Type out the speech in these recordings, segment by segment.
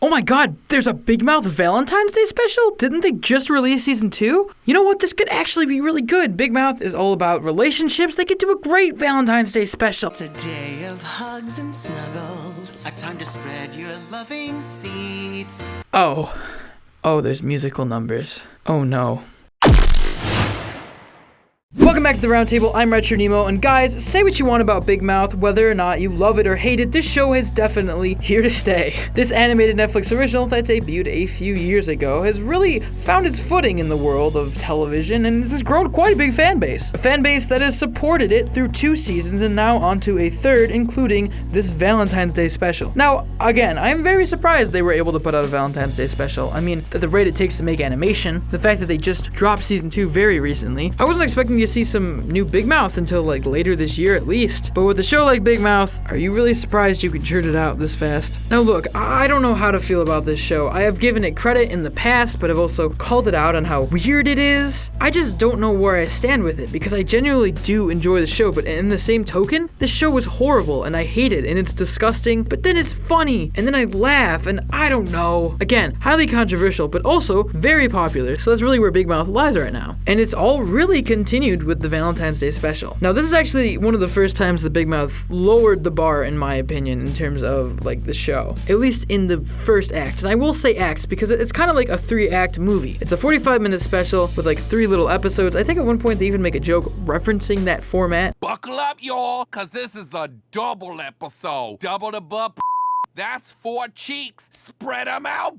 Oh my god, there's a Big Mouth Valentine's Day special? Didn't they just release season 2? You know what, this could actually be really good. Big Mouth is all about relationships. They could do a great Valentine's Day special. It's a day of hugs and snuggles. A time to spread your loving seeds. Oh, there's musical numbers. Oh no. Welcome back to the Roundtable. I'm Retro Nemo, and guys, say what you want about Big Mouth, whether or not you love it or hate it, this show is definitely here to stay. This animated Netflix original that debuted a few years ago has really found its footing in the world of television, and has grown quite a big fan base. A fan base that has supported it through 2 seasons and now onto a 3rd, including this Valentine's Day special. Now, again, I'm very surprised they were able to put out a Valentine's Day special. I mean, at the rate it takes to make animation, the fact that they just dropped season 2 very recently, I wasn't expecting to see some new Big Mouth until like later this year at least. But with a show like Big Mouth, are you really surprised you could churn it out this fast? Now look, I don't know how to feel about this show. I have given it credit in the past, but I've also called it out on how weird it is. I just don't know where I stand with it, because I genuinely do enjoy the show, but in the same token, this show was horrible and I hate it and it's disgusting, but then it's funny and then I laugh and I don't know. Again, highly controversial, but also very popular, so that's really where Big Mouth lies right now. And it's all really continued with the Valentine's Day special. Now, this is actually one of the first times the Big Mouth lowered the bar, in my opinion, in terms of like the show. At least in the first act. And I will say acts because it's kind of like a 3-act movie. It's a 45-minute special with like 3 little episodes. I think at one point they even make a joke referencing that format. Buckle up, y'all, cause this is a double episode. Double the butt. That's 4 cheeks. Spread them out.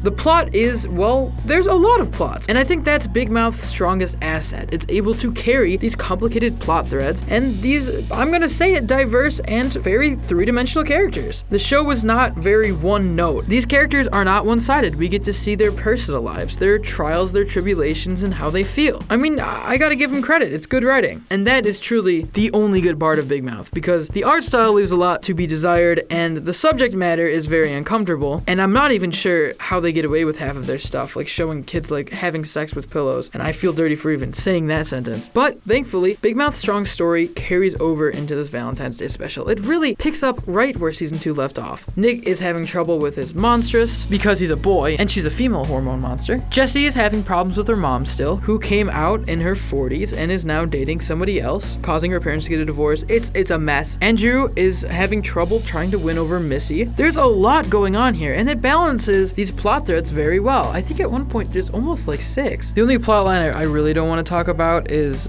The plot is, well, there's a lot of plots, and I think that's Big Mouth's strongest asset. It's able to carry these complicated plot threads and these, I'm gonna say it, diverse and very 3-dimensional characters. The show was not very one-note. These characters are not one-sided. We get to see their personal lives, their trials, their tribulations, and how they feel. I mean, I gotta give them credit. It's good writing. And that is truly the only good part of Big Mouth, because the art style leaves a lot to be desired, and the subject matter is very uncomfortable, and I'm not even sure how they get away with half of their stuff, like showing kids like having sex with pillows, and I feel dirty for even saying that sentence. But thankfully, Big Mouth's strong story carries over into this Valentine's Day special. It really picks up right where season 2 left off. Nick is having trouble with his monstress because he's a boy and she's a female hormone monster. Jessie is having problems with her mom still, who came out in her 40s and is now dating somebody else, causing her parents to get a divorce. It's a mess. Andrew is having trouble trying to win over Missy. There's a lot going on here, and it balances these plot threads very well. I think at one point there's almost like 6. The only plot line I really don't want to talk about is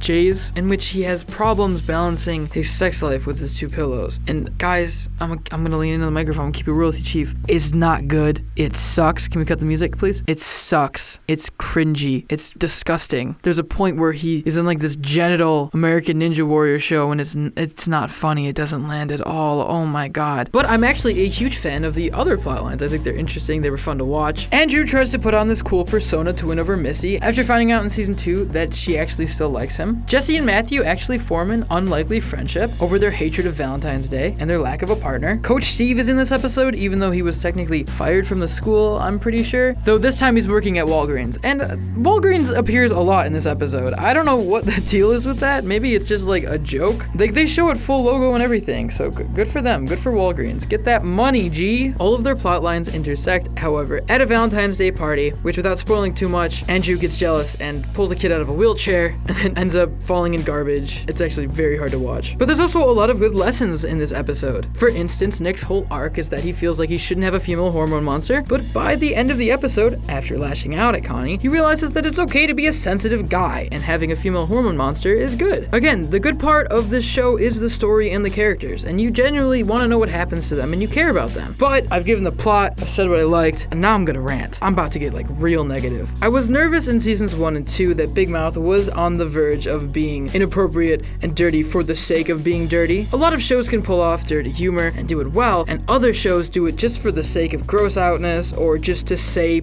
Jay's, in which he has problems balancing his sex life with his 2 pillows. And guys, I'm gonna lean into the microphone and keep it real with you, Chief. It's not good. It sucks. Can we cut the music, please? It sucks. It's cringy. It's disgusting. There's a point where he is in like this genital American Ninja Warrior show, and it's not funny. It doesn't land at all. Oh my god. But I'm actually a huge fan of the other plot lines. I think they're interesting. They were fun to watch. Andrew tries to put on this cool persona to win over Missy after finding out in season 2 that she actually still likes him. Jesse and Matthew actually form an unlikely friendship over their hatred of Valentine's Day and their lack of a partner. Coach Steve is in this episode, even though he was technically fired from the school, I'm pretty sure. Though this time he's working at Walgreens. And Walgreens appears a lot in this episode. I don't know what the deal is with that. Maybe it's just like a joke. They show it full logo and everything, so good for them. Good for Walgreens. Get that money, G. All of their plot lines intersect, however, at a Valentine's Day party, which, without spoiling too much, Andrew gets jealous and pulls a kid out of a wheelchair and then ends up falling in garbage. It's actually very hard to watch. But there's also a lot of good lessons in this episode. For instance, Nick's whole arc is that he feels like he shouldn't have a female hormone monster, but by the end of the episode, after lashing out at Connie, he realizes that it's okay to be a sensitive guy, and having a female hormone monster is good. Again, the good part of this show is the story and the characters, and you genuinely want to know what happens to them and you care about them. But I've given the plot, I've said what I liked, and now I'm gonna rant. I'm about to get like real negative. I was nervous in seasons 1 and 2 that Big Mouth was on the verge of being inappropriate and dirty for the sake of being dirty. A lot of shows can pull off dirty humor and do it well, and other shows do it just for the sake of gross outness or just to say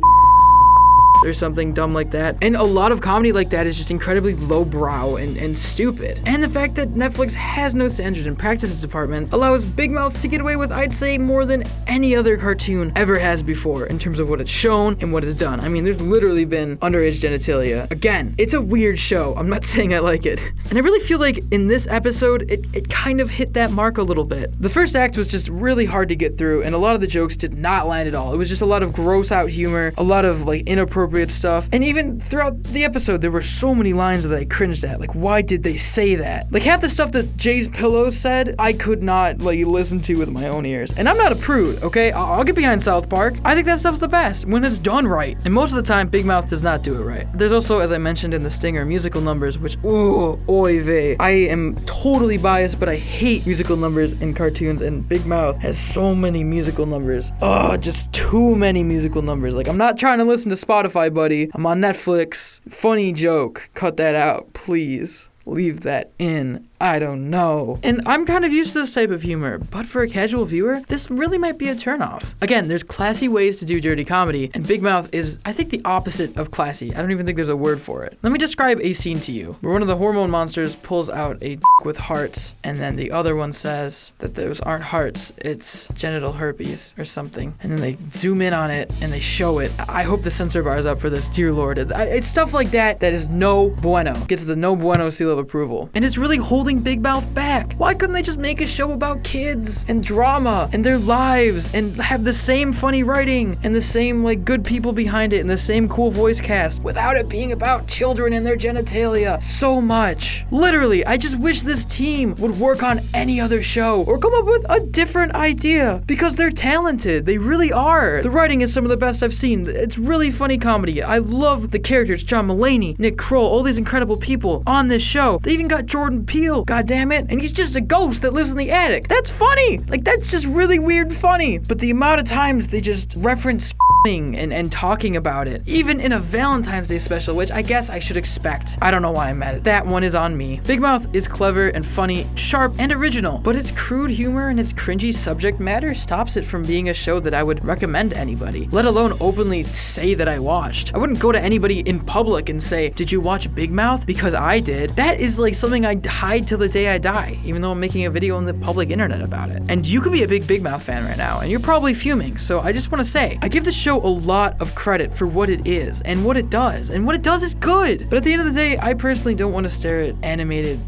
or something dumb like that. And a lot of comedy like that is just incredibly lowbrow and stupid. And the fact that Netflix has no standards and practices department allows Big Mouth to get away with, I'd say, more than any other cartoon ever has before in terms of what it's shown and what it's done. I mean, there's literally been underage genitalia. Again, it's a weird show. I'm not saying I like it. And I really feel like in this episode, it kind of hit that mark a little bit. The first act was just really hard to get through, and a lot of the jokes did not land at all. It was just a lot of gross out humor, a lot of like inappropriate stuff, and even throughout the episode, there were so many lines that I cringed at. Like, why did they say that? Like, half the stuff that Jay's Pillow said, I could not like listen to with my own ears. And I'm not a prude, okay? I'll get behind South Park. I think that stuff's the best when it's done right. And most of the time, Big Mouth does not do it right. There's also, as I mentioned in the Stinger, musical numbers, which, ooh, oy vey. I am totally biased, but I hate musical numbers in cartoons, and Big Mouth has so many musical numbers. Oh, just too many musical numbers. Like, I'm not trying to listen to Spotify, buddy. I'm on Netflix. Funny joke. Cut that out, please. Leave that in. I don't know. And I'm kind of used to this type of humor, but for a casual viewer, this really might be a turnoff. Again, there's classy ways to do dirty comedy, and Big Mouth is, I think, the opposite of classy. I don't even think there's a word for it. Let me describe a scene to you, where one of the hormone monsters pulls out a with hearts, and then the other one says that those aren't hearts, it's genital herpes or something. And then they zoom in on it, and they show it. I hope the censor bar is up for this, dear Lord. It's stuff like that that is no bueno. Gets the no bueno seal of approval. And it's really holding Big Mouth back. Why couldn't they just make a show about kids and drama and their lives and have the same funny writing and the same like good people behind it and the same cool voice cast without it being about children and their genitalia so much? Literally, I just wish this team would work on any other show or come up with a different idea because they're talented. They really are. The writing is some of the best I've seen. It's really funny comedy. I love the characters, John Mulaney, Nick Kroll, all these incredible people on this show. They even got Jordan Peele, god damn it, and he's just a ghost that lives in the attic. That's funny. Like, that's just really weird funny. But the amount of times they just reference and talking about it, even in a Valentine's Day special, which I guess I should expect. I don't know why I'm mad at it. That one is on me. Big Mouth is clever and funny, sharp and original, but its crude humor and its cringy subject matter stops it from being a show that I would recommend to anybody, let alone openly say that I watched. I wouldn't go to anybody in public and say, did you watch Big Mouth? Because I did. That is like something I hide till the day I die, even though I'm making a video on the public internet about it. And you could be a Big Mouth fan right now, and you're probably fuming, so I just want to say, I give this show a lot of credit for what it is and what it does, and what it does is good. But at the end of the day, I personally don't want to stare at animated.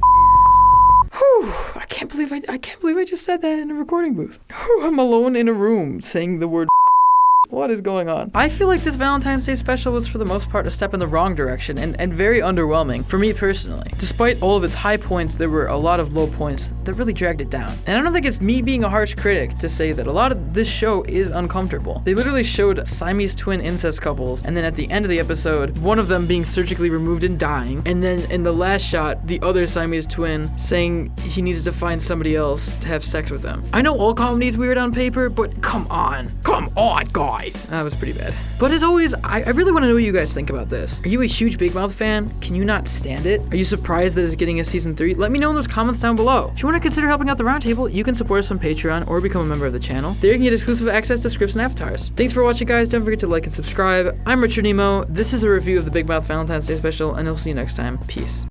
Whew, I can't believe I just said that in a recording booth. Whew, I'm alone in a room saying the word. What is going on? I feel like this Valentine's Day special was for the most part a step in the wrong direction and very underwhelming for me personally. Despite all of its high points, there were a lot of low points that really dragged it down. And I don't think it's me being a harsh critic to say that a lot of this show is uncomfortable. They literally showed Siamese twin incest couples, and then at the end of the episode, one of them being surgically removed and dying, and then in the last shot, the other Siamese twin saying he needs to find somebody else to have sex with him. I know all comedy is weird on paper, but come on, guys. That was pretty bad. But as always, I really want to know what you guys think about this. Are you a huge Big Mouth fan? Can you not stand it? Are you surprised that it's getting a season 3? Let me know in those comments down below. If you want to consider helping out the Roundtable, you can support us on Patreon or become a member of the channel. There you can get exclusive access to scripts and avatars. Thanks for watching, guys. Don't forget to like and subscribe. I'm Richard Nemo. This is a review of the Big Mouth Valentine's Day special, and I'll see you next time. Peace.